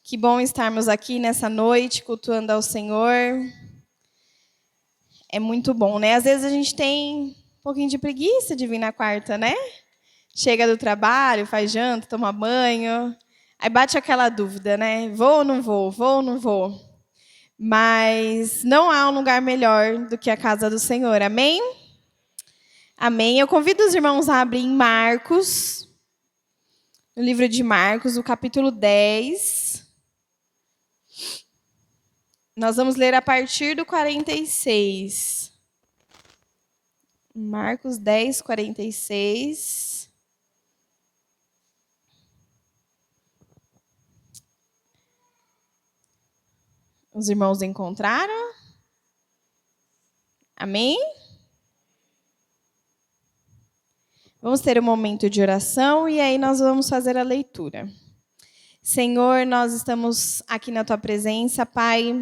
Que bom estarmos aqui nessa noite, cultuando ao Senhor. É muito bom, né? Às vezes a gente tem um pouquinho de preguiça de vir na quarta, né? Chega do trabalho, faz janta, toma banho. Aí bate aquela dúvida, né? Vou ou não vou? Vou ou não vou? Mas não há um lugar melhor do que a casa do Senhor. Amém? Amém. Eu convido os irmãos a abrir em Marcos, no livro de Marcos, o capítulo 10. Nós vamos ler a partir do 46. Marcos 10, 46. Os irmãos encontraram? Amém? Vamos ter um momento de oração e aí nós vamos fazer a leitura. Senhor, nós estamos aqui na Tua presença, Pai.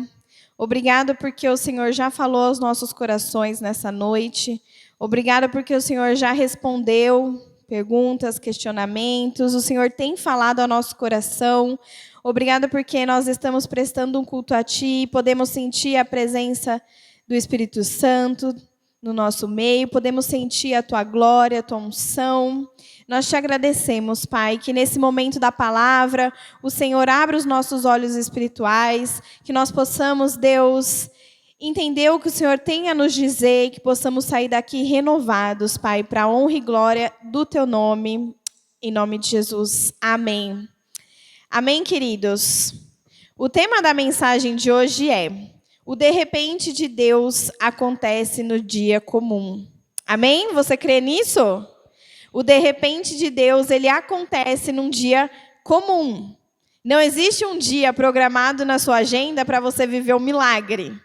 Obrigado porque o Senhor já falou aos nossos corações nessa noite. Obrigado porque o Senhor já respondeu perguntas, questionamentos. O Senhor tem falado ao nosso coração. Obrigado porque nós estamos prestando um culto a Ti e podemos sentir a presença do Espírito Santo no nosso meio. Podemos sentir a Tua glória, a Tua unção. Nós te agradecemos, Pai, que nesse momento da palavra, o Senhor abra os nossos olhos espirituais, que nós possamos, Deus, entender o que o Senhor tem a nos dizer, e que possamos sair daqui renovados, Pai, para a honra e glória do Teu nome, em nome de Jesus. Amém. Amém, queridos? O tema da mensagem de hoje é: o de repente de Deus acontece no dia comum. Amém? Você crê nisso? O de repente de Deus, ele acontece num dia comum. Não existe um dia programado na sua agenda para você viver um milagre.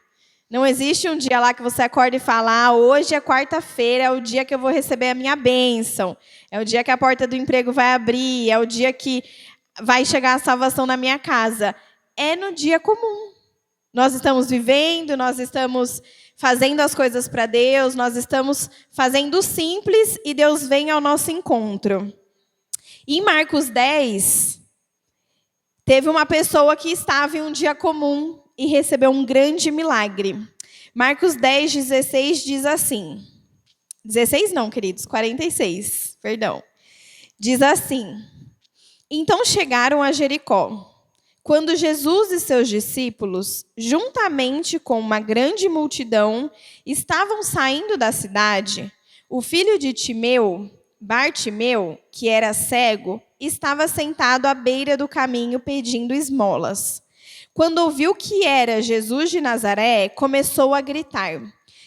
Não existe um dia lá que você acorda e fala: hoje é quarta-feira, é o dia que eu vou receber a minha bênção. É o dia que a porta do emprego vai abrir, é o dia que vai chegar a salvação na minha casa. É no dia comum. Nós estamos vivendo, nós estamos fazendo as coisas para Deus, nós estamos fazendo o simples e Deus vem ao nosso encontro. Em Marcos 10, teve uma pessoa que estava em um dia comum e recebeu um grande milagre. Marcos 10, 16 diz assim. 16 não, queridos, 46, perdão. Diz assim: então chegaram a Jericó. Quando Jesus e seus discípulos, juntamente com uma grande multidão, estavam saindo da cidade, o filho de Timeu, Bartimeu, que era cego, estava sentado à beira do caminho pedindo esmolas. Quando ouviu que era Jesus de Nazaré, começou a gritar: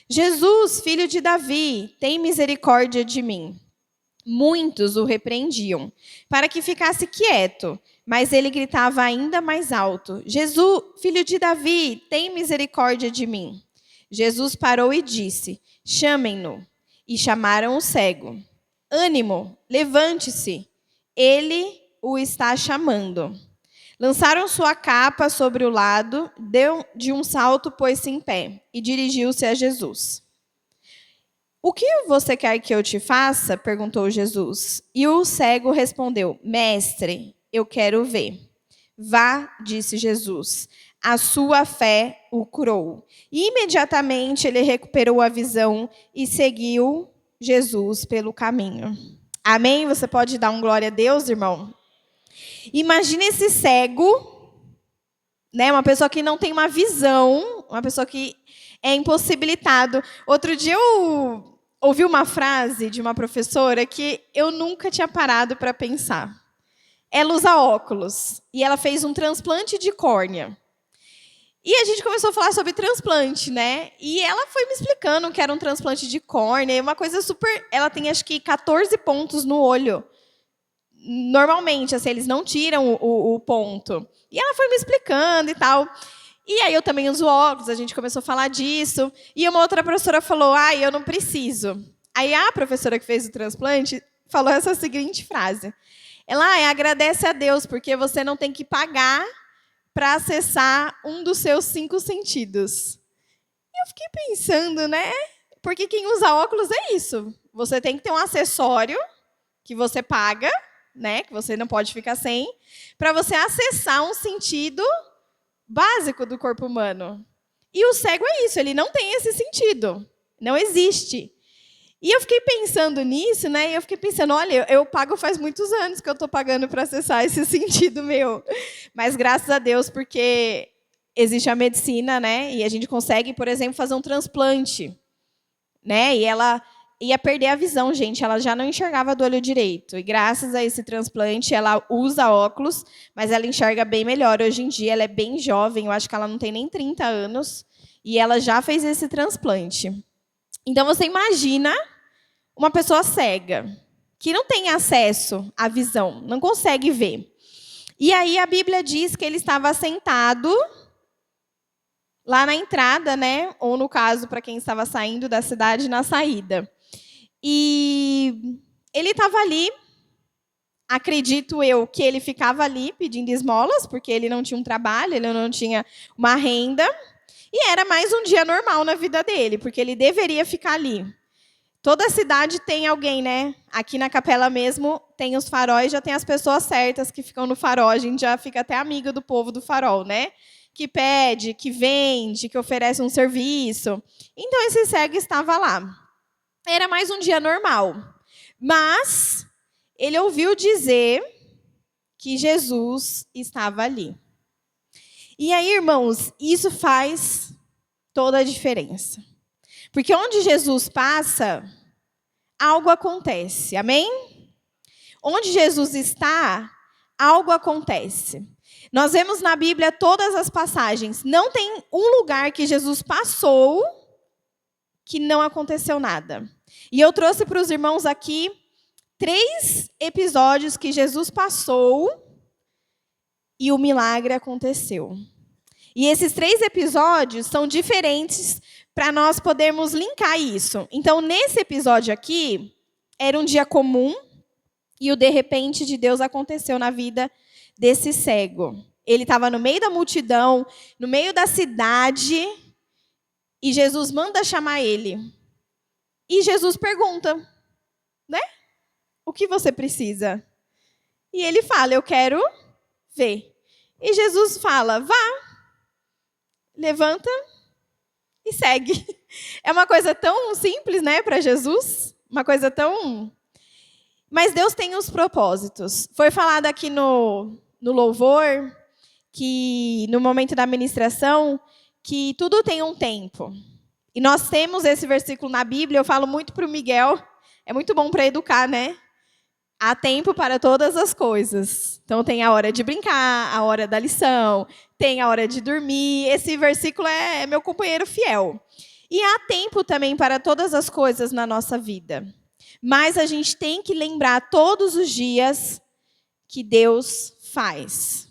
Jesus, filho de Davi, tem misericórdia de mim. Muitos o repreendiam, para que ficasse quieto, mas ele gritava ainda mais alto: Jesus, filho de Davi, tem misericórdia de mim. Jesus parou e disse: chamem-no. E chamaram o cego. Ânimo, levante-se, ele o está chamando. Lançaram sua capa sobre o lado, deu de um salto, pôs-se em pé e dirigiu-se a Jesus. O que você quer que eu te faça? Perguntou Jesus. E o cego respondeu: Mestre, eu quero ver. Vá, disse Jesus. A sua fé o curou. E imediatamente ele recuperou a visão e seguiu Jesus pelo caminho. Amém? Você pode dar um glória a Deus, irmão? Imagine esse cego, né? Uma pessoa que não tem uma visão, uma pessoa que é impossibilitado. Outro dia eu ouvi uma frase de uma professora que eu nunca tinha parado para pensar. Ela usa óculos e ela fez um transplante de córnea. E a gente começou a falar sobre transplante, né? E ela foi me explicando que era um transplante de córnea, uma coisa super... Ela tem, acho que, 14 pontos no olho. Normalmente, assim, eles não tiram o ponto. E ela foi me explicando e tal. E aí eu também uso óculos, a gente começou a falar disso. E uma outra professora falou: eu não preciso. Aí a professora que fez o transplante falou essa seguinte frase. Ela agradece a Deus, porque você não tem que pagar para acessar um dos seus 5 sentidos. E eu fiquei pensando, né? Porque quem usa óculos é isso. Você tem que ter um acessório que você paga né, que você não pode ficar sem, para você acessar um sentido básico do corpo humano. E o cego é isso, ele não tem esse sentido, não existe. E eu fiquei pensando nisso, né? E eu fiquei pensando, olha, eu pago faz muitos anos que eu estou pagando para acessar esse sentido meu. Mas graças a Deus, porque existe a medicina, né? E a gente consegue, por exemplo, fazer um transplante, né? E ela ia perder a visão, gente. Ela já não enxergava do olho direito. E graças a esse transplante, ela usa óculos, mas ela enxerga bem melhor. Hoje em dia, ela é bem jovem. Eu acho que ela não tem nem 30 anos. E ela já fez esse transplante. Então, você imagina uma pessoa cega, que não tem acesso à visão, não consegue ver. E aí a Bíblia diz que ele estava sentado lá na entrada, né? Ou no caso, para quem estava saindo da cidade, na saída. E ele estava ali, acredito eu, que ele ficava ali pedindo esmolas, porque ele não tinha um trabalho, ele não tinha uma renda. E era mais um dia normal na vida dele, porque ele deveria ficar ali. Toda cidade tem alguém, né? Aqui na capela mesmo tem os faróis, já tem as pessoas certas que ficam no farol. A gente já fica até amigo do povo do farol, né? Que pede, que vende, que oferece um serviço. Então, esse cego estava lá. Era mais um dia normal. Mas ele ouviu dizer que Jesus estava ali. E aí, irmãos, isso faz toda a diferença. Porque onde Jesus passa, algo acontece. Amém? Onde Jesus está, algo acontece. Nós vemos na Bíblia todas as passagens. Não tem um lugar que Jesus passou que não aconteceu nada. E eu trouxe para os irmãos aqui 3 episódios que Jesus passou e o milagre aconteceu. E esses 3 episódios são diferentes para nós podermos linkar isso. Então, nesse episódio aqui, era um dia comum e o de repente de Deus aconteceu na vida desse cego. Ele estava no meio da multidão, no meio da cidade, e Jesus manda chamar ele. E Jesus pergunta, né? O que você precisa? E ele fala, eu quero ver. E Jesus fala, vá, levanta e segue. É uma coisa tão simples, né, para Jesus? Uma coisa tão... Mas Deus tem os propósitos. Foi falado aqui no louvor, que no momento da ministração, que tudo tem um tempo. E nós temos esse versículo na Bíblia, eu falo muito para o Miguel, é muito bom para educar, né? Há tempo para todas as coisas. Então, tem a hora de brincar, a hora da lição, tem a hora de dormir. Esse versículo é meu companheiro fiel. E há tempo também para todas as coisas na nossa vida. Mas a gente tem que lembrar todos os dias que Deus faz.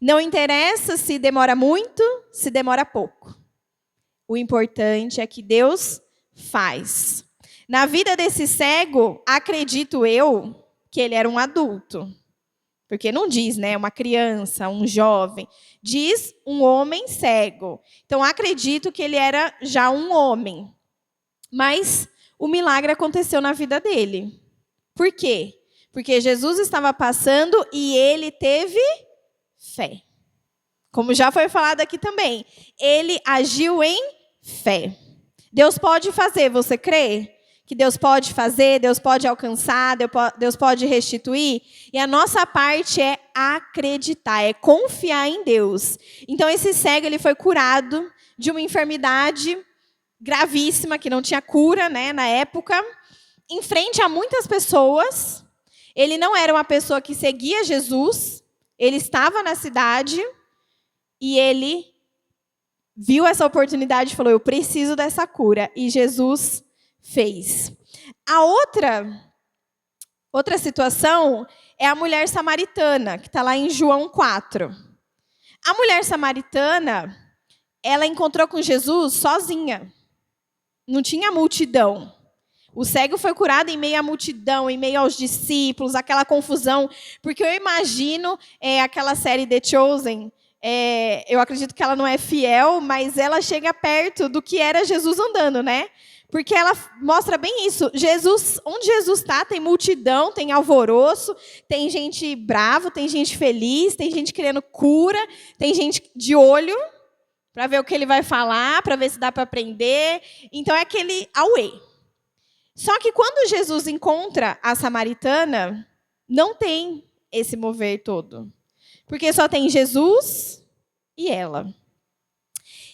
Não interessa se demora muito, se demora pouco. O importante é que Deus faz. Na vida desse cego, acredito eu, que ele era um adulto. Porque não diz, né, uma criança, um jovem. Diz um homem cego. Então, acredito que ele era já um homem. Mas o milagre aconteceu na vida dele. Por quê? Porque Jesus estava passando e ele teve fé. Como já foi falado aqui também, ele agiu em fé. Deus pode fazer, você crê? Que Deus pode fazer, Deus pode alcançar, Deus pode restituir. E a nossa parte é acreditar, é confiar em Deus. Então, esse cego ele foi curado de uma enfermidade gravíssima, que não tinha cura, né, na época, em frente a muitas pessoas. Ele não era uma pessoa que seguia Jesus, ele estava na cidade e ele viu essa oportunidade e falou, eu preciso dessa cura. E Jesus fez. A outra situação é a mulher samaritana, que está lá em João 4. A mulher samaritana, ela encontrou com Jesus sozinha. Não tinha multidão. O cego foi curado em meio à multidão, em meio aos discípulos, aquela confusão. Porque eu imagino aquela série The Chosen, eu acredito que ela não é fiel, mas ela chega perto do que era Jesus andando, né? Porque ela mostra bem isso. Onde Jesus está, tem multidão, tem alvoroço, tem gente brava, tem gente feliz, tem gente querendo cura, tem gente de olho para ver o que ele vai falar, para ver se dá para aprender. Então é aquele auê. Só que quando Jesus encontra a samaritana, não tem esse mover todo. Porque só tem Jesus e ela.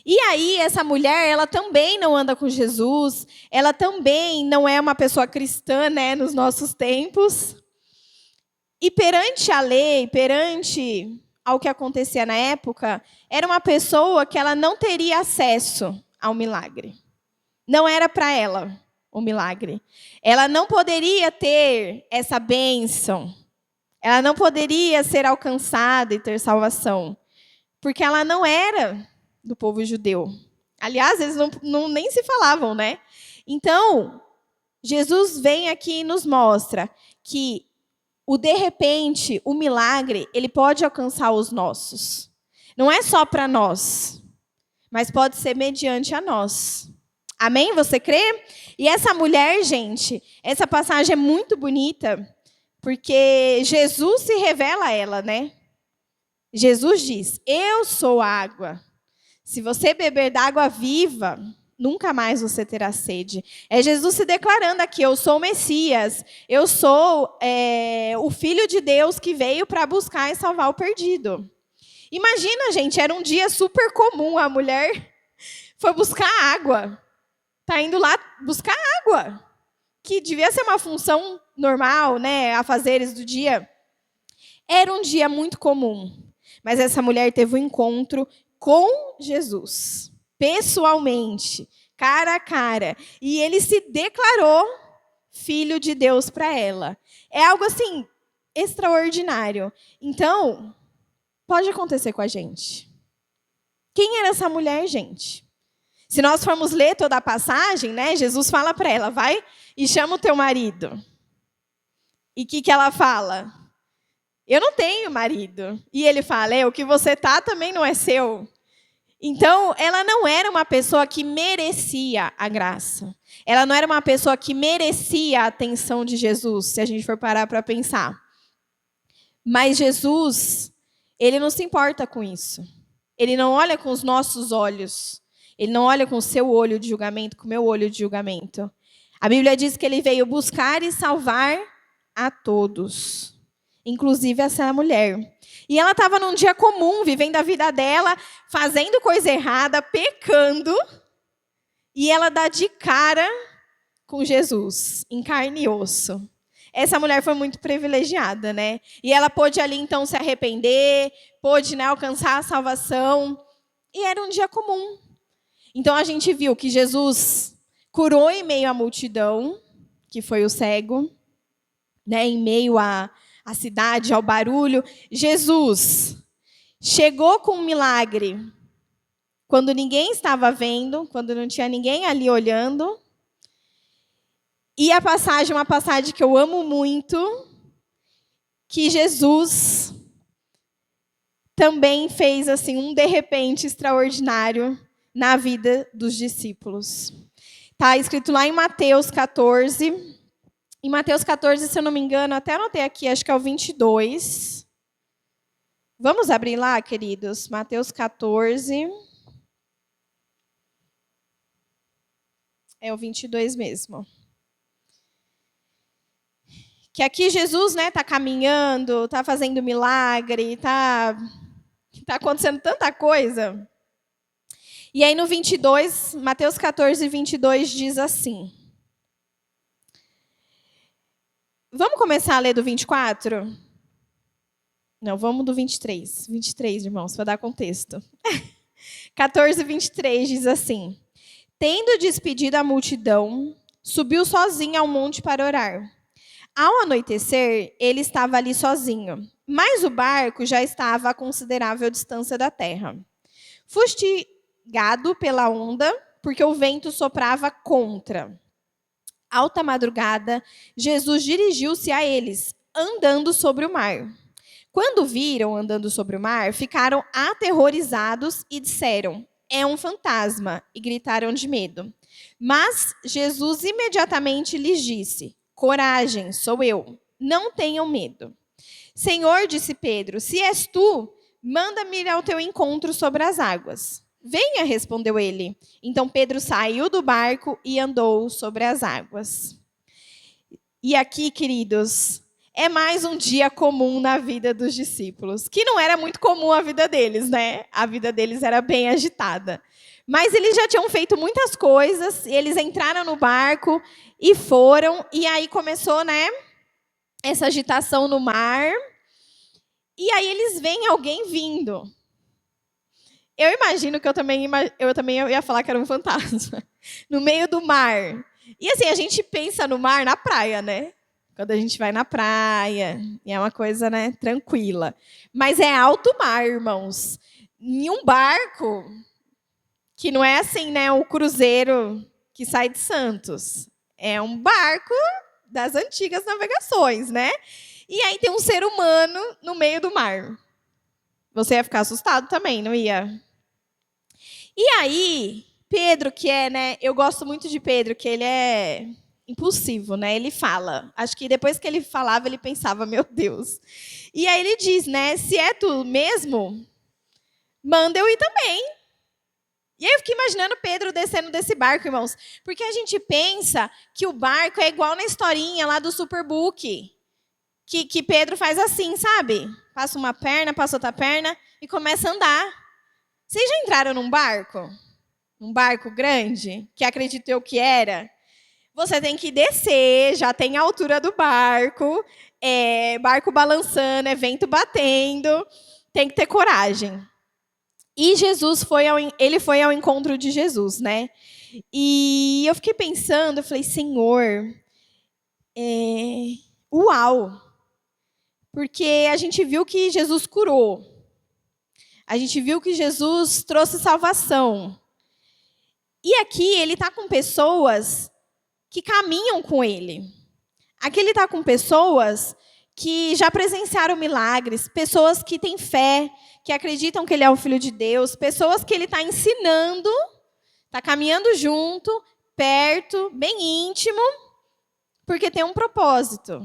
E aí, essa mulher, ela também não anda com Jesus, ela também não é uma pessoa cristã, né, nos nossos tempos. E perante a lei, perante ao que acontecia na época, era uma pessoa que ela não teria acesso ao milagre. Não era para ela o milagre. Ela não poderia ter essa bênção. Ela não poderia ser alcançada e ter salvação. Porque ela não era do povo judeu. Aliás, eles nem se falavam, né? Então, Jesus vem aqui e nos mostra que de repente, o milagre, ele pode alcançar os nossos. Não é só para nós, mas pode ser mediante a nós. Amém? Você crê? E essa mulher, gente, essa passagem é muito bonita, porque Jesus se revela a ela, né? Jesus diz, eu sou a água. Se você beber da água viva, nunca mais você terá sede. É Jesus se declarando aqui, eu sou o Messias, eu sou o Filho de Deus que veio para buscar e salvar o perdido. Imagina, gente, era um dia super comum, a mulher foi buscar água. Está indo lá buscar água, que devia ser uma função normal, né, afazeres do dia. Era um dia muito comum, mas essa mulher teve um encontro com Jesus, pessoalmente, cara a cara. E ele se declarou filho de Deus para ela. É algo assim, extraordinário. Então, pode acontecer com a gente. Quem era essa mulher, gente? Se nós formos ler toda a passagem, né, Jesus fala para ela, vai e chama o teu marido. E o que ela fala? Eu não tenho marido. E ele fala, o que você tá também não é seu. Então, ela não era uma pessoa que merecia a graça. Ela não era uma pessoa que merecia a atenção de Jesus, se a gente for parar para pensar. Mas Jesus, ele não se importa com isso. Ele não olha com os nossos olhos. Ele não olha com o seu olho de julgamento, com o meu olho de julgamento. A Bíblia diz que ele veio buscar e salvar a todos. Inclusive essa mulher. E ela estava num dia comum, vivendo a vida dela, fazendo coisa errada, pecando. E ela dá de cara com Jesus, em carne e osso. Essa mulher foi muito privilegiada, né? E ela pôde ali, então, se arrepender, pôde, né, alcançar a salvação. E era um dia comum. Então, a gente viu que Jesus curou em meio à multidão, que foi o cego, né, em meio à cidade, ao barulho. Jesus chegou com um milagre quando ninguém estava vendo, quando não tinha ninguém ali olhando. E a passagem, uma passagem que eu amo muito, que Jesus também fez assim um de repente extraordinário na vida dos discípulos. Está escrito lá em Mateus 14. Em Mateus 14, se eu não me engano, até anotei aqui, acho que é o 22. Vamos abrir lá, queridos? Mateus 14. É o 22 mesmo. Que aqui Jesus, né, tá caminhando, tá fazendo milagre, tá acontecendo tanta coisa. E aí no 22, Mateus 14, 22 diz assim. Vamos começar a ler do 24? Não, vamos do 23. 23, irmãos, para dar contexto. 14, 23 diz assim. Tendo despedido a multidão, subiu sozinho ao monte para orar. Ao anoitecer, ele estava ali sozinho, mas o barco já estava a considerável distância da terra. Fustigado pela onda, porque o vento soprava contra. Alta madrugada, Jesus dirigiu-se a eles, andando sobre o mar. Quando viram andando sobre o mar, ficaram aterrorizados e disseram, é um fantasma, e gritaram de medo. Mas Jesus imediatamente lhes disse: coragem, sou eu, não tenham medo. Senhor, disse Pedro, se és tu, manda-me ir ao teu encontro sobre as águas. Venha, respondeu ele. Então Pedro saiu do barco e andou sobre as águas. E aqui, queridos, é mais um dia comum na vida dos discípulos, que não era muito comum a vida deles, né? A vida deles era bem agitada. Mas eles já tinham feito muitas coisas, eles entraram no barco e foram, e aí começou, né, essa agitação no mar. E aí eles veem alguém vindo. Eu imagino que eu também ia falar que era um fantasma. No meio do mar. E assim, a gente pensa no mar na praia, né? Quando a gente vai na praia, é uma coisa, né, tranquila. Mas é alto mar, irmãos. Em um barco, que não é assim, né, o cruzeiro que sai de Santos. É um barco das antigas navegações, né? E aí tem um ser humano no meio do mar. Você ia ficar assustado também, não ia? E aí, Pedro, que é, né? Eu gosto muito de Pedro, que ele é impulsivo, né? Ele fala. Acho que depois que ele falava, ele pensava, meu Deus. E aí ele diz, né? Se é tu mesmo, manda eu ir também. E aí eu fiquei imaginando Pedro descendo desse barco, irmãos. Porque a gente pensa que o barco é igual na historinha lá do Superbook. Que Pedro faz assim, sabe? Passa uma perna, passa outra perna e começa a andar. Vocês já entraram num barco? Um barco grande, que acredito eu que era? Você tem que descer, já tem a altura do barco, barco balançando, vento batendo, tem que ter coragem. E Jesus foi ao encontro de Jesus, né? E eu fiquei pensando, eu falei, Senhor, uau! Porque a gente viu que Jesus curou. A gente viu que Jesus trouxe salvação. E aqui ele está com pessoas que caminham com ele. Aqui ele está com pessoas que já presenciaram milagres, pessoas que têm fé, que acreditam que ele é o Filho de Deus, pessoas que ele está ensinando, está caminhando junto, perto, bem íntimo, porque tem um propósito.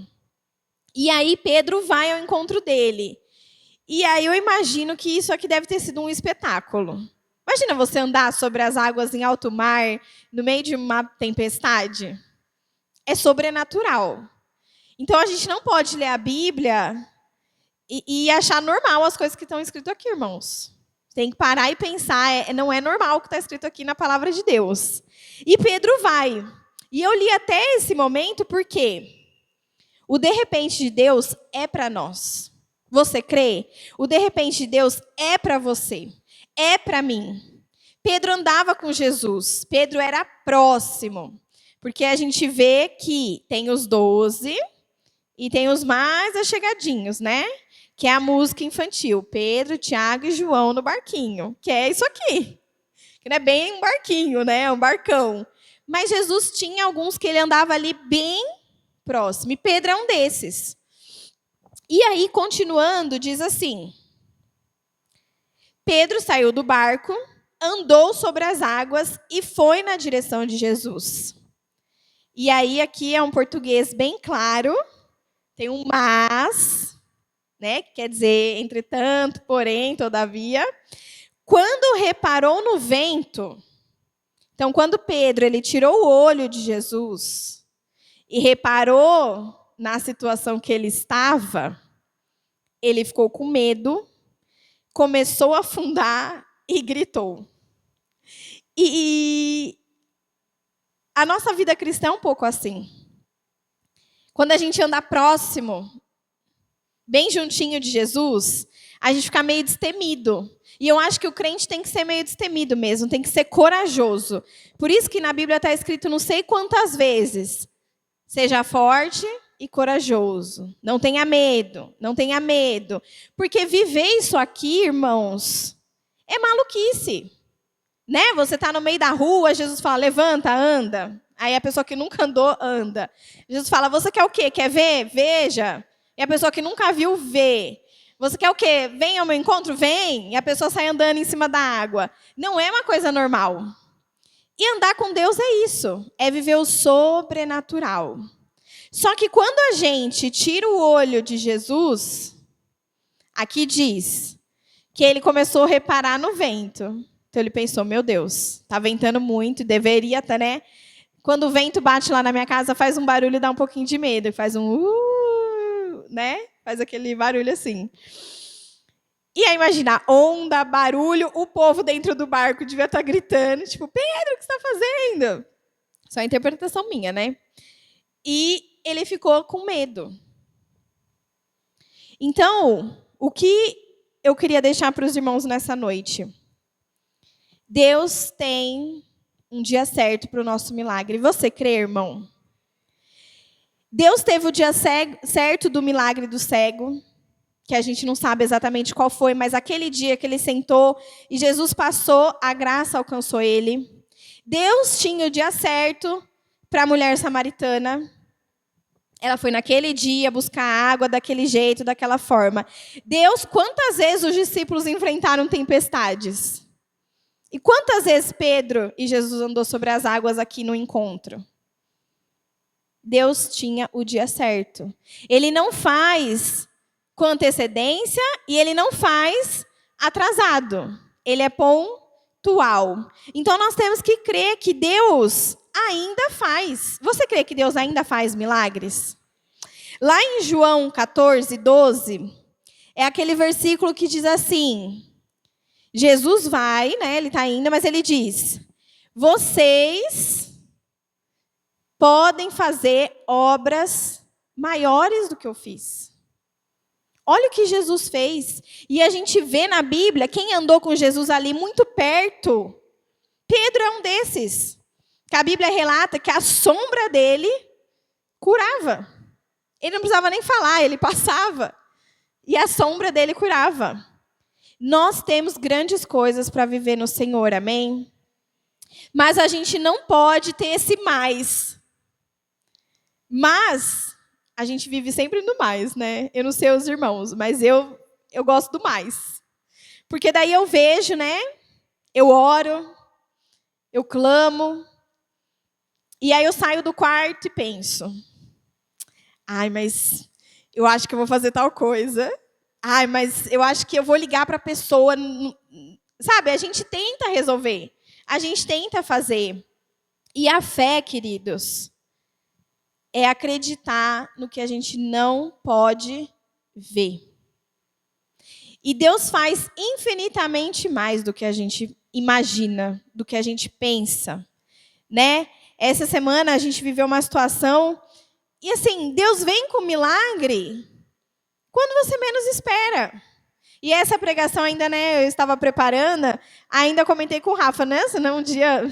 E aí Pedro vai ao encontro dele. E aí eu imagino que isso aqui deve ter sido um espetáculo. Imagina você andar sobre as águas em alto mar, no meio de uma tempestade. É sobrenatural. Então a gente não pode ler a Bíblia e achar normal as coisas que estão escritas aqui, irmãos. Tem que parar e pensar, não é normal o que está escrito aqui na palavra de Deus. E Pedro vai. E eu li até esse momento porque o de repente de Deus é para nós. Você crê? O de repente de Deus é para você. É para mim. Pedro andava com Jesus. Pedro era próximo. Porque a gente vê que tem os 12 e tem os mais achegadinhos, né? Que é a música infantil. Pedro, Tiago e João no barquinho. Que é isso aqui. Que não é bem um barquinho, né? É um barcão. Mas Jesus tinha alguns que ele andava ali bem próximo. E Pedro é um desses. E aí, continuando, diz assim: Pedro saiu do barco, andou sobre as águas e foi na direção de Jesus. E aí, aqui é um português bem claro, tem um mas, né, que quer dizer entretanto, porém, todavia. Quando reparou no vento, então, quando Pedro ele tirou o olho de Jesus e reparou na situação que ele estava, ele ficou com medo, começou a afundar e gritou. E a nossa vida cristã é um pouco assim. Quando a gente anda próximo, bem juntinho de Jesus, a gente fica meio destemido. E eu acho que o crente tem que ser meio destemido mesmo, tem que ser corajoso. Por isso que na Bíblia está escrito não sei quantas vezes: seja forte e corajoso. Não tenha medo, não tenha medo. Porque viver isso aqui, irmãos, é maluquice. Né? Você está no meio da rua, Jesus fala, levanta, anda. Aí a pessoa que nunca andou, anda. Jesus fala, você quer o quê? Quer ver? Veja. E a pessoa que nunca viu, vê. Você quer o quê? Vem ao meu encontro? Vem! E a pessoa sai andando em cima da água. Não é uma coisa normal. E andar com Deus é isso. É viver o sobrenatural. Só que quando a gente tira o olho de Jesus, aqui diz que ele começou a reparar no vento. Então ele pensou, meu Deus, está ventando muito, deveria estar, né? Quando o vento bate lá na minha casa, faz um barulho e dá um pouquinho de medo. Faz um né? Faz aquele barulho assim. E aí, imagina, onda, barulho, o povo dentro do barco devia estar gritando, tipo, Pedro, o que você está fazendo? Só a interpretação minha, né? E ele ficou com medo. Então, o que eu queria deixar para os irmãos nessa noite? Deus tem um dia certo para o nosso milagre. Você crê, irmão? Deus teve o dia certo do milagre do cego, que a gente não sabe exatamente qual foi, mas aquele dia que ele sentou e Jesus passou, a graça alcançou ele. Deus tinha o dia certo para a mulher samaritana. Ela foi naquele dia buscar água daquele jeito, daquela forma. Deus, quantas vezes os discípulos enfrentaram tempestades? E quantas vezes Pedro e Jesus andou sobre as águas aqui no encontro? Deus tinha o dia certo. Ele não faz com antecedência e ele não faz atrasado. Ele é pontual. Então nós temos que crer que Deus ainda faz. Você crê que Deus ainda faz milagres? Lá em João 14, 12, é aquele versículo que diz assim, Jesus vai, né, ele está indo, mas ele diz, vocês podem fazer obras maiores do que eu fiz. Olha o que Jesus fez. E a gente vê na Bíblia, quem andou com Jesus ali muito perto, Pedro é um desses. Que a Bíblia relata que a sombra dele curava. Ele não precisava nem falar, ele passava. E a sombra dele curava. Nós temos grandes coisas para viver no Senhor, amém? Mas a gente não pode ter esse mais. Mas a gente vive sempre no mais, né? Eu não sei os irmãos, mas eu gosto do mais. Porque daí eu vejo, né? Eu oro, eu clamo. E aí eu saio do quarto e penso. Ai, mas eu acho que eu vou fazer tal coisa. Ai, mas eu acho que eu vou ligar para a pessoa. Sabe, a gente tenta resolver. A gente tenta fazer. E a fé, queridos, é acreditar no que a gente não pode ver. E Deus faz infinitamente mais do que a gente imagina, do que a gente pensa, né? Essa semana a gente viveu uma situação e assim, Deus vem com milagre quando você menos espera. E essa pregação ainda, né, eu estava preparando, ainda comentei com o Rafa, né? Senão um dia,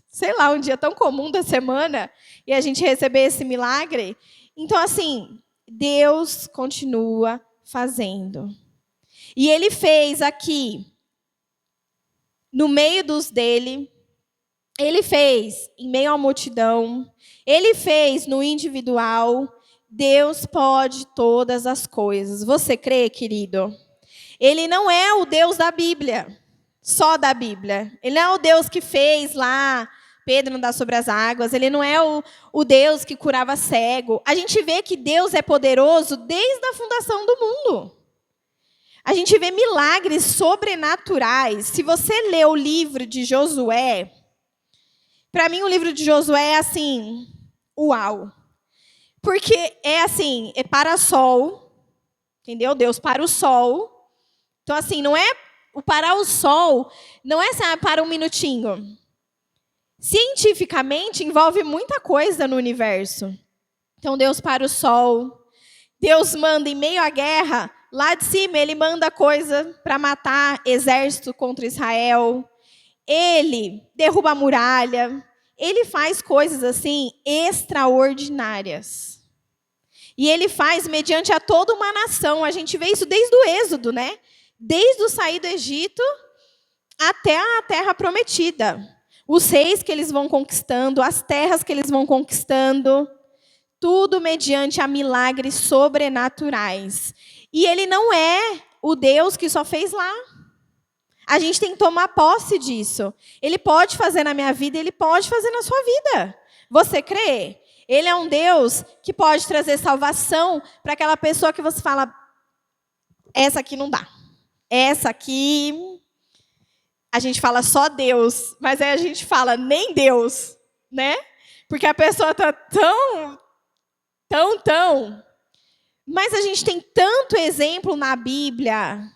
sei lá, um dia tão comum da semana e a gente receber esse milagre. Então, assim, Deus continua fazendo. E ele fez aqui, no meio dos dele, ele fez em meio à multidão, ele fez no individual. Deus pode todas as coisas. Você crê, querido? Ele não é o Deus da Bíblia, só da Bíblia. Ele não é o Deus que fez lá Pedro andar sobre as águas. Ele não é o Deus que curava cego. A gente vê que Deus é poderoso desde a fundação do mundo. A gente vê milagres sobrenaturais. Se você lê o livro de Josué, para mim o livro de Josué é assim, uau. Porque é assim, é para sol, entendeu? Deus para o sol. Então assim, não é o parar o sol, não é assim, para um minutinho. Cientificamente envolve muita coisa no universo. Então Deus para o sol. Deus manda em meio à guerra, lá de cima ele manda coisa para matar exército contra Israel. Ele derruba a muralha. Ele faz coisas assim extraordinárias. E ele faz mediante a toda uma nação. A gente vê isso desde o Êxodo, né? Desde o sair do Egito até a terra prometida. Os reis que eles vão conquistando, as terras que eles vão conquistando. Tudo mediante a milagres sobrenaturais. E ele não é o Deus que só fez lá. A gente tem que tomar posse disso. Ele pode fazer na minha vida, ele pode fazer na sua vida. Você crê? Ele é um Deus que pode trazer salvação para aquela pessoa que você fala, essa aqui não dá. Essa aqui, a gente fala só Deus, mas aí a gente fala nem Deus, né? Porque a pessoa está tão. Mas a gente tem tanto exemplo na Bíblia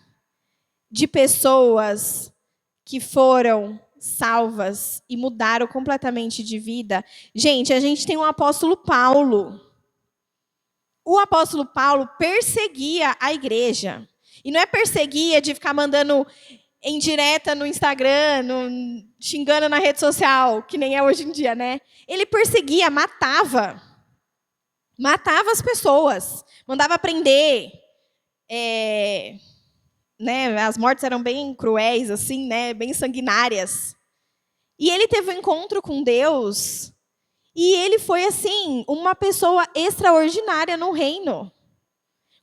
de pessoas que foram salvas e mudaram completamente de vida. Gente, a gente tem o apóstolo Paulo. O apóstolo Paulo perseguia a igreja. E não é perseguia de ficar mandando em direta no Instagram, xingando na rede social, que nem é hoje em dia, né? Ele perseguia, matava as pessoas, mandava prender. Né, as mortes eram bem cruéis, assim, né, bem sanguinárias. E ele teve um encontro com Deus, e ele foi, assim, uma pessoa extraordinária no reino.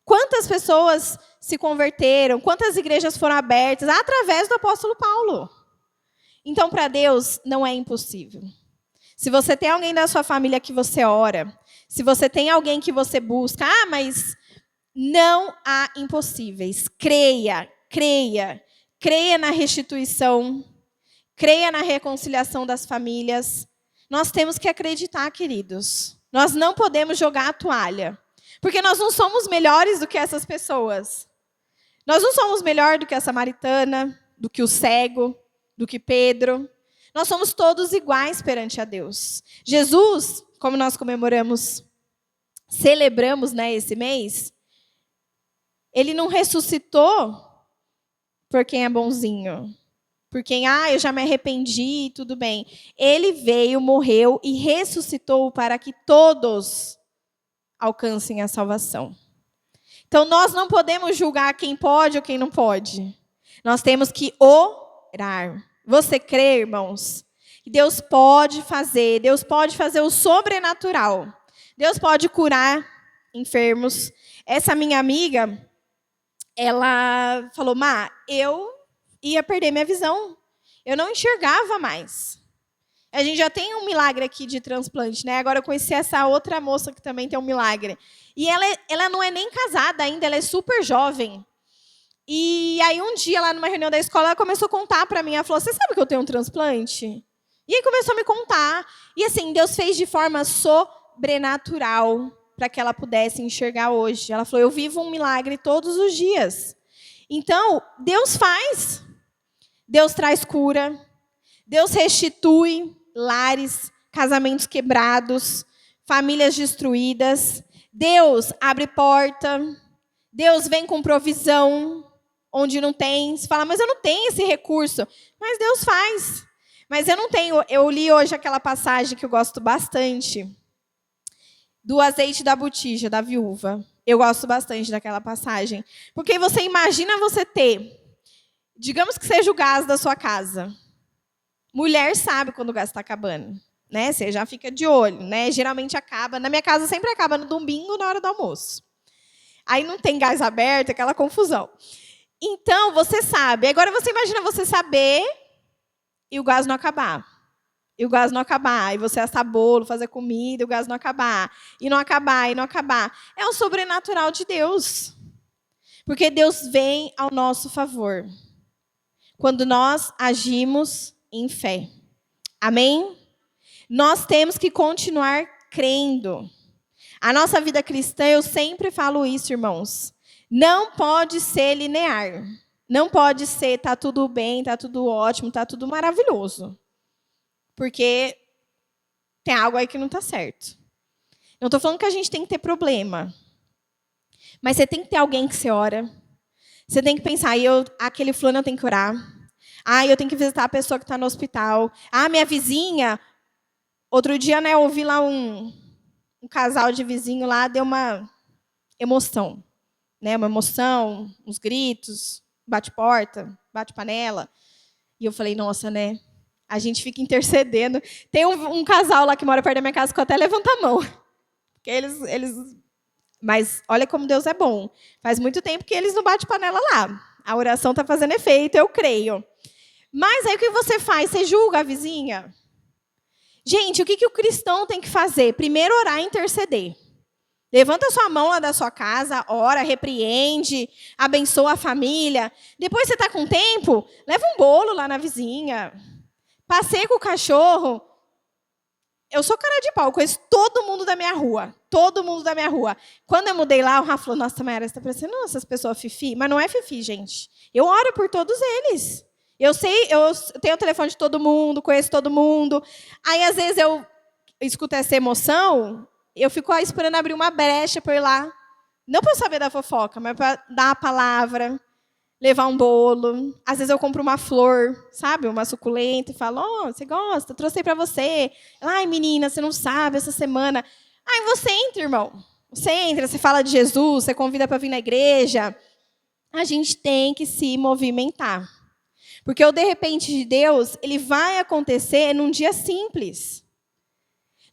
Quantas pessoas se converteram, quantas igrejas foram abertas através do apóstolo Paulo. Então, para Deus, não é impossível. Se você tem alguém da sua família que você ora, se você tem alguém que você busca, mas não há impossíveis. Creia na restituição, creia na reconciliação das famílias. Nós temos que acreditar, queridos. Nós não podemos jogar a toalha, porque nós não somos melhores do que essas pessoas. Nós não somos melhor do que a samaritana, do que o cego, do que Pedro. Nós somos todos iguais perante a Deus. Jesus, como nós celebramos, né, esse mês, ele não ressuscitou por quem é bonzinho. Por quem, eu já me arrependi, tudo bem. Ele veio, morreu e ressuscitou para que todos alcancem a salvação. Então, nós não podemos julgar quem pode ou quem não pode. Nós temos que orar. Você crê, irmãos? Que Deus pode fazer o sobrenatural. Deus pode curar enfermos. Essa minha amiga, ela falou, eu ia perder minha visão. Eu não enxergava mais. A gente já tem um milagre aqui de transplante, né? Agora eu conheci essa outra moça que também tem um milagre. E ela não é nem casada ainda, ela é super jovem. E aí um dia, lá numa reunião da escola, ela começou a contar para mim. Ela falou, você sabe que eu tenho um transplante? E aí começou a me contar. E assim, Deus fez de forma sobrenatural para que ela pudesse enxergar hoje. Ela falou, eu vivo um milagre todos os dias. Então, Deus faz. Deus traz cura. Deus restitui lares, casamentos quebrados, famílias destruídas. Deus abre porta. Deus vem com provisão onde não tem. Você fala, mas eu não tenho esse recurso. Mas Deus faz. Mas eu não tenho. Eu li hoje aquela passagem que eu gosto bastante, do azeite da botija, da viúva. Eu gosto bastante daquela passagem. Porque você imagina você ter, digamos que seja o gás da sua casa. Mulher sabe quando o gás está acabando, né? Você já fica de olho, né? Geralmente acaba. Na minha casa sempre acaba no domingo, na hora do almoço. Aí não tem gás aberto, aquela confusão. Então, você sabe. Agora você imagina você saber e o gás não acabar. E o gás não acabar. E você assar bolo, fazer comida, e o gás não acabar. E não acabar, e não acabar. É o sobrenatural de Deus. Porque Deus vem ao nosso favor quando nós agimos em fé. Amém? Nós temos que continuar crendo. A nossa vida cristã, eu sempre falo isso, irmãos, não pode ser linear. Não pode ser, tá tudo bem, tá tudo ótimo, tá tudo maravilhoso. Porque tem algo aí que não está certo. Não estou falando que a gente tem que ter problema. Mas você tem que ter alguém que você ora. Você tem que pensar, aquele fulano eu tenho que orar. Eu tenho que visitar a pessoa que está no hospital. Minha vizinha. Outro dia, né, eu ouvi lá um casal de vizinho lá, deu uma emoção. Né, uma emoção, uns gritos, bate-porta, bate-panela. E eu falei, nossa, né? A gente fica intercedendo. Tem um casal lá que mora perto da minha casa que até levanta a mão. Porque eles Mas olha como Deus é bom. Faz muito tempo que eles não batem panela lá. A oração está fazendo efeito, eu creio. Mas aí o que você faz? Você julga a vizinha? Gente, o que o cristão tem que fazer? Primeiro orar e interceder. Levanta sua mão lá da sua casa, ora, repreende, abençoa a família. Depois você está com tempo, leva um bolo lá na vizinha. Passeia com o cachorro. Eu sou cara de pau, conheço todo mundo da minha rua. Todo mundo da minha rua. Quando eu mudei lá, o Rafa falou, nossa, Mayara, você está parecendo essas pessoas fifi. Mas não é fifi, gente. Eu oro por todos eles. Eu tenho o telefone de todo mundo, conheço todo mundo. Aí, às vezes, eu escuto essa emoção, eu fico esperando abrir uma brecha para eu ir lá. Não para eu saber da fofoca, mas para dar a palavra, levar um bolo. Às vezes eu compro uma flor, sabe? Uma suculenta e falo, você gosta? Trouxe para você. Ai, menina, você não sabe, essa semana. Aí você entra, irmão. Você entra, você fala de Jesus, você convida para vir na igreja. A gente tem que se movimentar. Porque o de repente de Deus, ele vai acontecer num dia simples.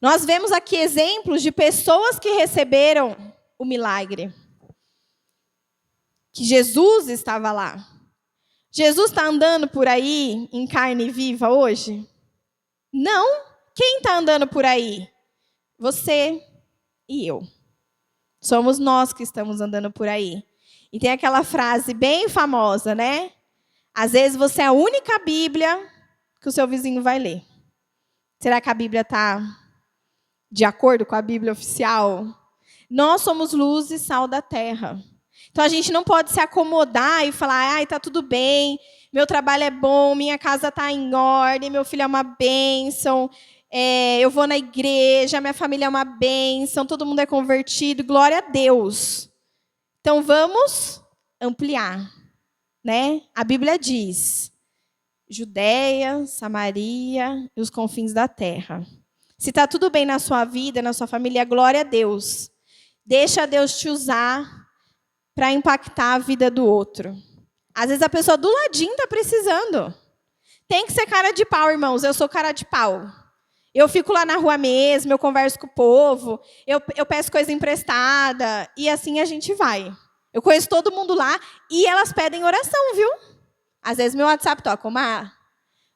Nós vemos aqui exemplos de pessoas que receberam o milagre. Que Jesus estava lá. Jesus está andando por aí em carne viva hoje? Não. Quem está andando por aí? Você e eu. Somos nós que estamos andando por aí. E tem aquela frase bem famosa, né? Às vezes você é a única Bíblia que o seu vizinho vai ler. Será que a Bíblia está de acordo com a Bíblia oficial? Nós somos luz e sal da terra. Então a gente não pode se acomodar e falar, ai, tá tudo bem, meu trabalho é bom, minha casa está em ordem, meu filho é uma bênção, eu vou na igreja, minha família é uma bênção, todo mundo é convertido, glória a Deus. Então vamos ampliar. Né? A Bíblia diz, Judeia, Samaria e os confins da terra. Se está tudo bem na sua vida, na sua família, glória a Deus. Deixa Deus te usar para impactar a vida do outro. Às vezes a pessoa do ladinho está precisando. Tem que ser cara de pau, irmãos. Eu sou cara de pau. Eu fico lá na rua mesmo, eu converso com o povo, eu peço coisa emprestada, e assim a gente vai. Eu conheço todo mundo lá e elas pedem oração, viu? Às vezes meu WhatsApp toca, Omar,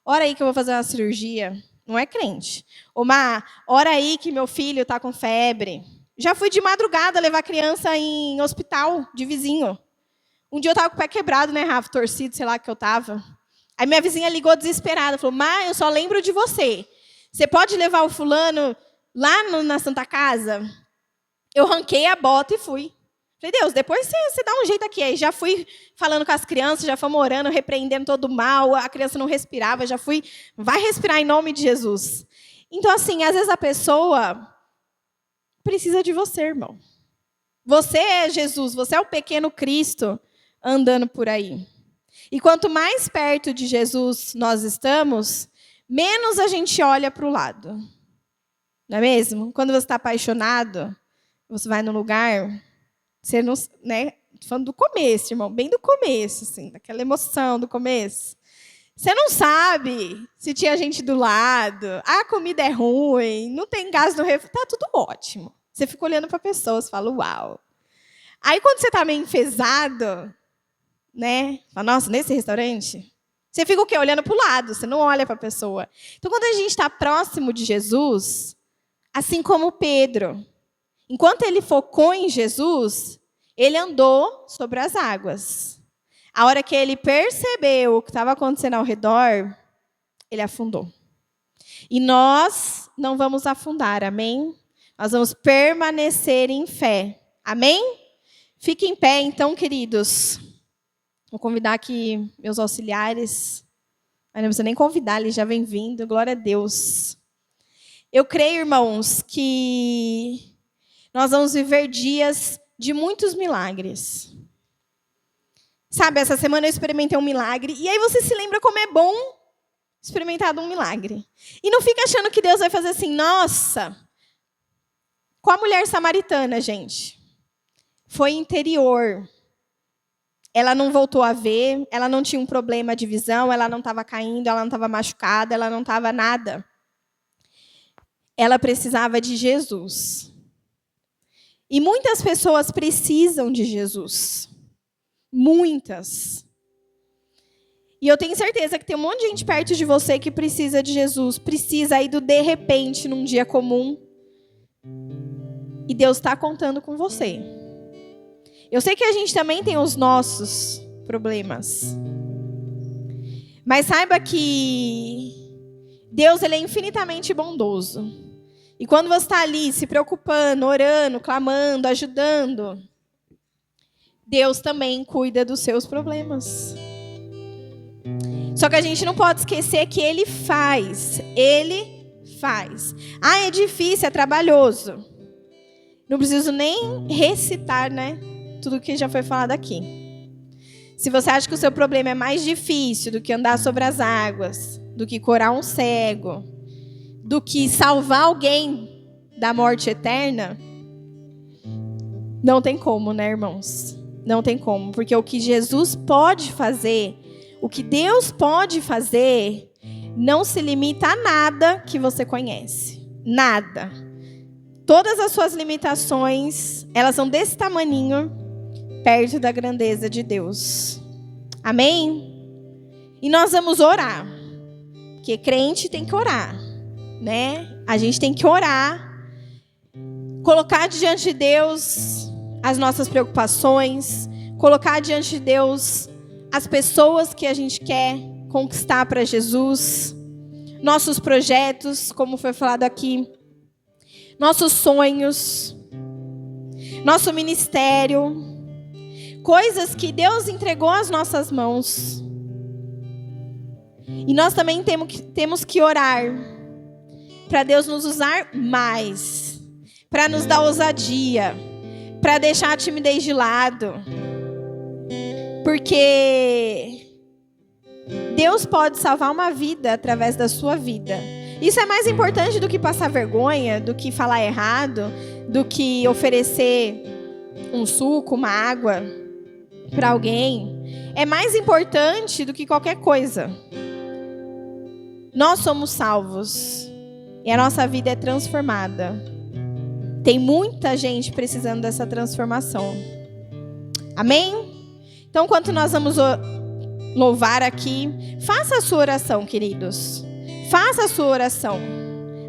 ora aí que eu vou fazer uma cirurgia. Não é crente. Omar, ora aí que meu filho está com febre. Já fui de madrugada levar criança em hospital de vizinho. Um dia eu estava com o pé quebrado, né, Rafa? Torcido, sei lá que eu estava. Aí minha vizinha ligou desesperada, falou, Mar, eu só lembro de você. Você pode levar o fulano lá na Santa Casa? Eu ranquei a bota e fui. Falei, Deus, depois você dá um jeito aqui. Aí já fui falando com as crianças, já fomos orando, repreendendo todo o mal. A criança não respirava, já fui, vai respirar em nome de Jesus. Então, assim, às vezes a pessoa precisa de você, irmão. Você é Jesus, você é o pequeno Cristo andando por aí. E quanto mais perto de Jesus nós estamos, menos a gente olha para o lado. Não é mesmo? Quando você está apaixonado, você vai num lugar, você não, né? Falando do começo, irmão, bem do começo, assim, daquela emoção do começo. Você não sabe se tinha gente do lado, a comida é ruim, não tem gás no refri, tá tudo ótimo. Você fica olhando para pessoas, fala, uau. Aí quando você está meio enfesado, né? Fala, nossa, nesse restaurante? Você fica o quê? Olhando para o lado, você não olha para a pessoa. Então, quando a gente está próximo de Jesus, assim como Pedro, enquanto ele focou em Jesus, ele andou sobre as águas. A hora que ele percebeu o que estava acontecendo ao redor, ele afundou. E nós não vamos afundar, amém? Nós vamos permanecer em fé, amém? Fiquem em pé, então, queridos. Vou convidar aqui meus auxiliares. Não precisa nem convidar, ele já vem vindo. Glória a Deus. Eu creio, irmãos, que nós vamos viver dias de muitos milagres. Sabe, essa semana eu experimentei um milagre. E aí você se lembra como é bom experimentar um milagre. E não fica achando que Deus vai fazer assim, nossa. Com a mulher samaritana, gente. Foi interior. Ela não voltou a ver, ela não tinha um problema de visão, ela não estava caindo, ela não estava machucada, ela não estava nada. Ela precisava de Jesus. E muitas pessoas precisam de Jesus. Muitas. E eu tenho certeza que tem um monte de gente perto de você que precisa de Jesus. Precisa aí do de repente, num dia comum. E Deus está contando com você. Eu sei que a gente também tem os nossos problemas. Mas saiba que Deus, ele é infinitamente bondoso. E quando você está ali se preocupando, orando, clamando, ajudando, Deus também cuida dos seus problemas. Só que a gente não pode esquecer que Ele faz. Ele faz. Ah, é difícil, é trabalhoso. Não preciso nem recitar, né? Tudo que já foi falado aqui. Se você acha que o seu problema é mais difícil do que andar sobre as águas, do que curar um cego, do que salvar alguém da morte eterna, não tem como, né, irmãos? Não tem como, porque o que Jesus pode fazer, o que Deus pode fazer, não se limita a nada que você conhece. Nada. Todas as suas limitações, elas são desse tamaninho, perto da grandeza de Deus. Amém? E nós vamos orar. Porque crente tem que orar, né? A gente tem que orar. Colocar diante de Deus as nossas preocupações. Colocar diante de Deus as pessoas que a gente quer conquistar para Jesus. Nossos projetos, como foi falado aqui. Nossos sonhos. Nosso ministério. Coisas que Deus entregou às nossas mãos. E nós também temos que orar para Deus nos usar mais, para nos dar ousadia, para deixar a timidez de lado. Porque Deus pode salvar uma vida através da sua vida. Isso é mais importante do que passar vergonha, do que falar errado, do que oferecer um suco, uma água para alguém. É mais importante do que qualquer coisa. Nós somos salvos e a nossa vida é transformada. Tem muita gente precisando dessa transformação. Amém? Então, enquanto nós vamos louvar aqui, faça a sua oração, queridos. Faça a sua oração.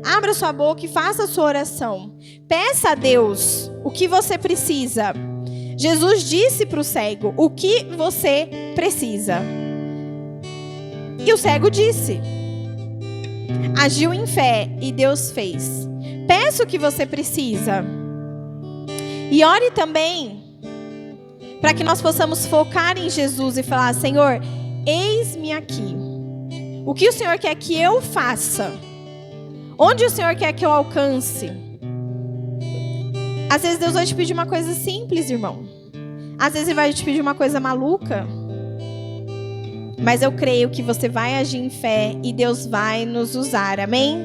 Abra sua boca e faça a sua oração. Peça a Deus o que você precisa. Jesus disse para o cego o que você precisa. E o cego disse. Agiu em fé e Deus fez. Peça o que você precisa. E ore também para que nós possamos focar em Jesus e falar: Senhor, eis-me aqui. O que o Senhor quer que eu faça? Onde o Senhor quer que eu alcance? Às vezes Deus vai te pedir uma coisa simples, irmão. Às vezes Ele vai te pedir uma coisa maluca. Mas eu creio que você vai agir em fé e Deus vai nos usar, amém?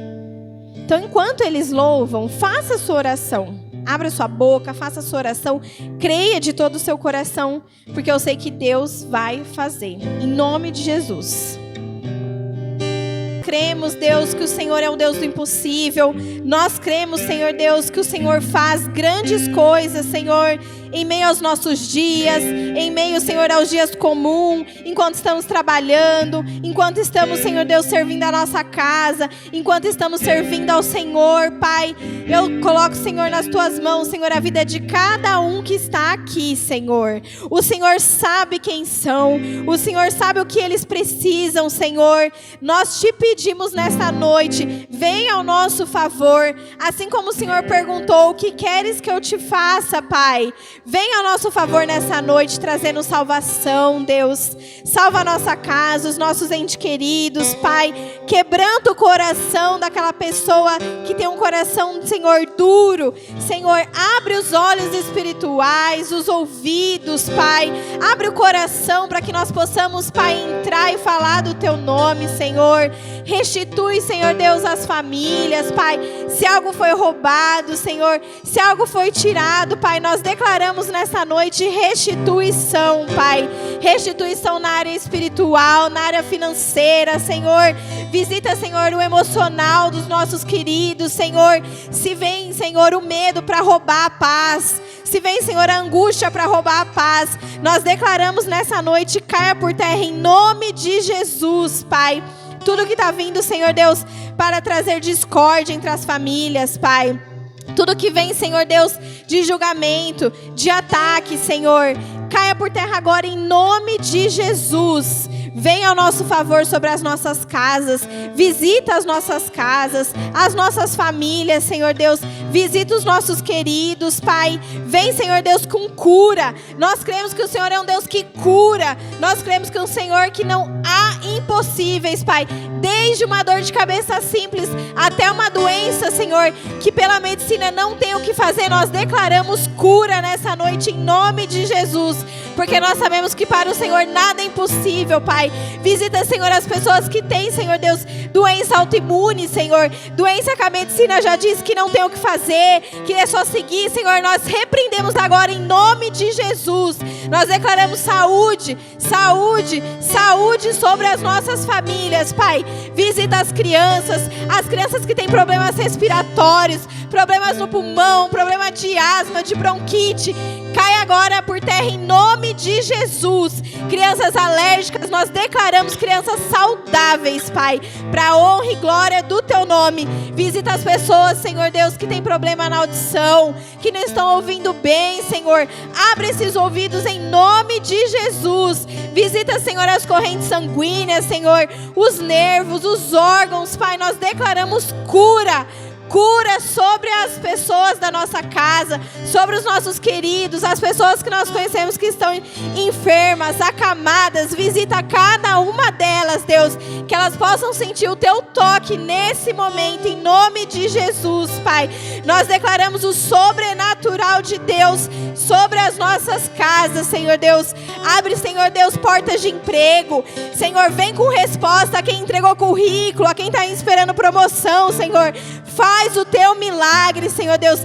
Então, enquanto eles louvam, faça a sua oração. Abra sua boca, faça a sua oração. Creia de todo o seu coração, porque eu sei que Deus vai fazer. Em nome de Jesus. Cremos, Deus, que o Senhor é um Deus do impossível. Nós cremos, Senhor Deus, que o Senhor faz grandes coisas, Senhor, em meio aos nossos dias, em meio, Senhor, aos dias comuns, enquanto estamos trabalhando, enquanto estamos, Senhor Deus, servindo a nossa casa, enquanto estamos servindo ao Senhor, Pai. Eu coloco, Senhor, nas Tuas mãos, Senhor, a vida de cada um que está aqui, Senhor. O Senhor sabe quem são, o Senhor sabe o que eles precisam, Senhor. Nós te pedimos nesta noite, venha ao nosso favor, assim como o Senhor perguntou: o que queres que eu te faça, Pai? Venha ao nosso favor nessa noite, trazendo salvação, Deus. Salva a nossa casa, os nossos entes queridos, Pai. Quebranta o coração daquela pessoa que tem um coração, Senhor, duro. Senhor, abre os olhos espirituais, os ouvidos, Pai. Abre o coração para que nós possamos, Pai, entrar e falar do Teu nome, Senhor. Restitui, Senhor Deus, as famílias, Pai. Se algo foi roubado, Senhor, se algo foi tirado, Pai, nós declaramos nessa noite restituição, Pai. Restituição na área espiritual, na área financeira, Senhor. Visita, Senhor, o emocional dos nossos queridos, Senhor. Se vem, Senhor, o medo para roubar a paz, se vem, Senhor, a angústia para roubar a paz, nós declaramos nessa noite, caia por terra em nome de Jesus, Pai. Tudo que está vindo, Senhor Deus, para trazer discórdia entre as famílias, Pai. Tudo que vem, Senhor Deus, de julgamento, de ataque, Senhor, caia por terra agora em nome de Jesus. Venha ao nosso favor sobre as nossas casas. Visita as nossas casas, as nossas famílias, Senhor Deus. Visita os nossos queridos, Pai. Vem, Senhor Deus, com cura. Nós cremos que o Senhor é um Deus que cura. Nós cremos que é um Senhor que não há impossíveis, Pai. Desde uma dor de cabeça simples até uma doença, Senhor, que pela medicina não tem o que fazer. Nós declaramos cura nessa noite em nome de Jesus. Porque nós sabemos que para o Senhor nada é impossível, Pai. Visita, Senhor, as pessoas que têm, Senhor Deus, doença autoimune, Senhor. Doença que a medicina já diz que não tem o que fazer, que é só seguir, Senhor. Nós repreendemos agora em nome de Jesus. Nós declaramos saúde, saúde, saúde sobre as nossas famílias, Pai. Visita as crianças que têm problemas respiratórios, problemas no pulmão, problema de asma, de bronquite. Cai agora por terra em nome de Jesus. Crianças alérgicas, nós declaramos crianças saudáveis, Pai, para a honra e glória do Teu nome. Visita as pessoas, Senhor Deus, que tem problema na audição, que não estão ouvindo bem, Senhor. Abre esses ouvidos em nome de Jesus. Visita, Senhor, as correntes sanguíneas, Senhor, os nervos, os órgãos, Pai. Nós declaramos cura. Cura sobre as pessoas da nossa casa, sobre os nossos queridos, as pessoas que nós conhecemos que estão enfermas, acamadas. Visita cada uma delas, Deus, que elas possam sentir o Teu toque nesse momento, em nome de Jesus, Pai. Nós declaramos o sobrenatural de Deus sobre as nossas casas, Senhor Deus. Abre, Senhor Deus, portas de emprego. Senhor, vem com resposta a quem entregou currículo, a quem está esperando promoção, Senhor. Faz o Teu milagre, Senhor Deus.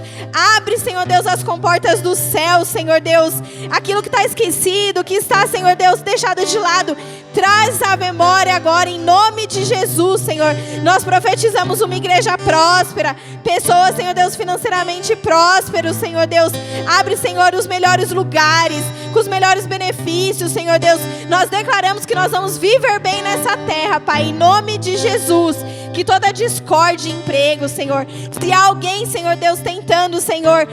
Abre, Senhor Deus, as comportas do céu, Senhor Deus. Aquilo que está esquecido, que está, Senhor Deus, deixado de lado, traz a memória agora em nome de Jesus, Senhor. Nós profetizamos uma igreja próspera, pessoas, Senhor Deus, financeiramente prósperos, Senhor Deus. Abre, Senhor, os melhores lugares, com os melhores benefícios, Senhor Deus. Nós declaramos que nós vamos viver bem nessa terra, Pai, em nome de Jesus. Que toda discórdia em emprego, Senhor, se há alguém, Senhor Deus, tentando, Senhor,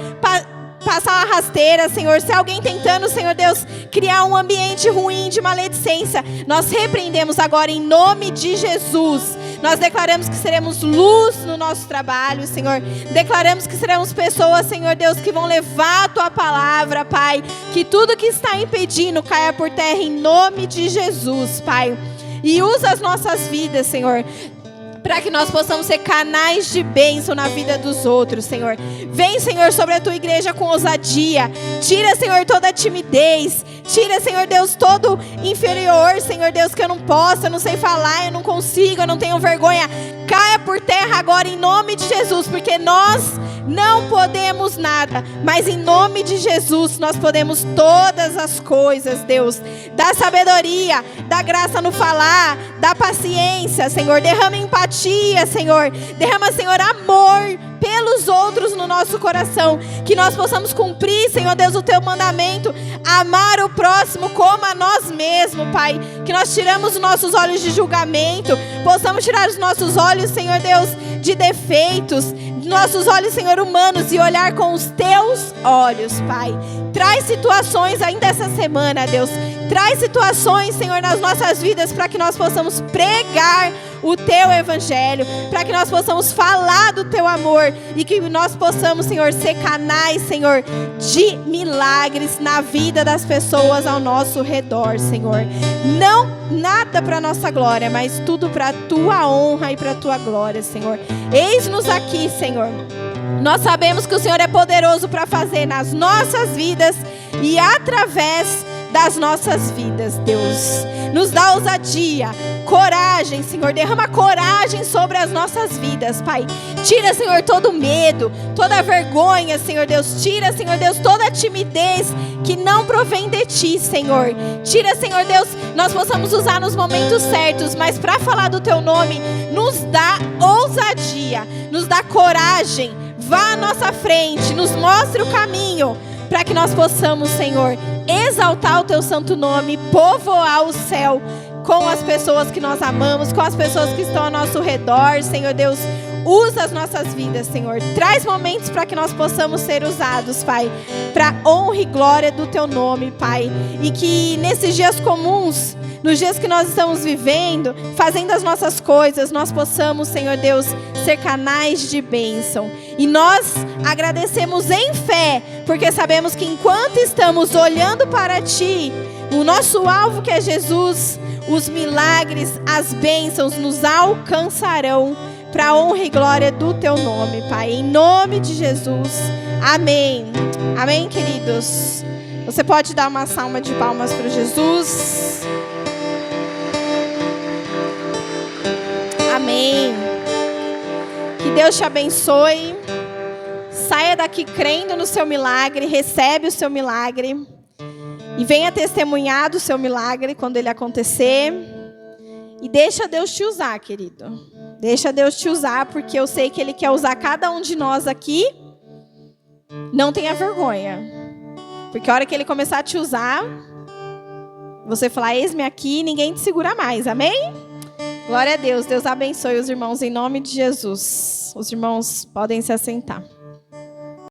passar uma rasteira, Senhor, se alguém tentando, Senhor Deus, criar um ambiente ruim de maledicência, nós repreendemos agora em nome de Jesus. Nós declaramos que seremos luz no nosso trabalho, Senhor. Declaramos que seremos pessoas, Senhor Deus, que vão levar a Tua palavra, Pai. Que tudo que está impedindo caia por terra em nome de Jesus, Pai. E usa as nossas vidas, Senhor, para que nós possamos ser canais de bênção na vida dos outros, Senhor. Vem, Senhor, sobre a Tua igreja com ousadia. Tira, Senhor, toda a timidez. Tira, Senhor Deus, todo inferior, Senhor Deus, que eu não posso, eu não sei falar, eu não consigo, eu não tenho vergonha. Caia por terra agora em nome de Jesus, porque nós não podemos nada, mas em nome de Jesus nós podemos todas as coisas, Deus. Dá sabedoria, dá graça no falar, dá paciência, Senhor. Derrama empatia, Senhor. Derrama, Senhor, amor pelos outros no nosso coração. Que nós possamos cumprir, Senhor Deus, o Teu mandamento. Amar o próximo como a nós mesmos, Pai. Que nós tiramos os nossos olhos de julgamento. Possamos tirar os nossos olhos, Senhor Deus, de defeitos. Nossos olhos, Senhor, humanos, e olhar com os Teus olhos, Pai. Traz situações ainda essa semana, Deus. Traz situações, Senhor, nas nossas vidas para que nós possamos pregar o Teu evangelho, para que nós possamos falar do Teu amor e que nós possamos, Senhor, ser canais, Senhor, de milagres na vida das pessoas ao nosso redor, Senhor. Não nada para nossa glória, mas tudo para a Tua honra e para a Tua glória, Senhor. Eis-nos aqui, Senhor. Nós sabemos que o Senhor é poderoso para fazer nas nossas vidas e através das nossas vidas, Deus. Nos dá ousadia, coragem, Senhor. Derrama coragem sobre as nossas vidas, Pai. Tira, Senhor, todo medo, toda vergonha, Senhor Deus. Tira, Senhor Deus, toda timidez que não provém de Ti, Senhor. Tira, Senhor Deus, nós possamos usar nos momentos certos, mas para falar do Teu nome, nos dá ousadia, nos dá coragem. Vá à nossa frente, nos mostre o caminho, para que nós possamos, Senhor, exaltar o Teu santo nome, povoar o céu com as pessoas que nós amamos, com as pessoas que estão ao nosso redor, Senhor Deus. Usa as nossas vidas, Senhor. Traz momentos para que nós possamos ser usados, Pai, para honra e glória do Teu nome, Pai. E que nesses dias comuns, nos dias que nós estamos vivendo, fazendo as nossas coisas, nós possamos, Senhor Deus, ser canais de bênção. E nós agradecemos em fé, porque sabemos que enquanto estamos olhando para Ti, o nosso alvo que é Jesus, os milagres, as bênçãos nos alcançarão para a honra e glória do Teu nome, Pai. Em nome de Jesus. Amém. Amém, queridos. Você pode dar uma salva de palmas para Jesus. Amém. Que Deus te abençoe. Saia daqui crendo no seu milagre. Recebe o seu milagre. E venha testemunhar do seu milagre quando ele acontecer. E deixa Deus te usar, querido. Deixa Deus te usar, porque eu sei que Ele quer usar cada um de nós aqui. Não tenha vergonha. Porque a hora que Ele começar a te usar, você falar, eis-me aqui, ninguém te segura mais. Amém? Glória a Deus. Deus abençoe os irmãos em nome de Jesus. Os irmãos podem se assentar.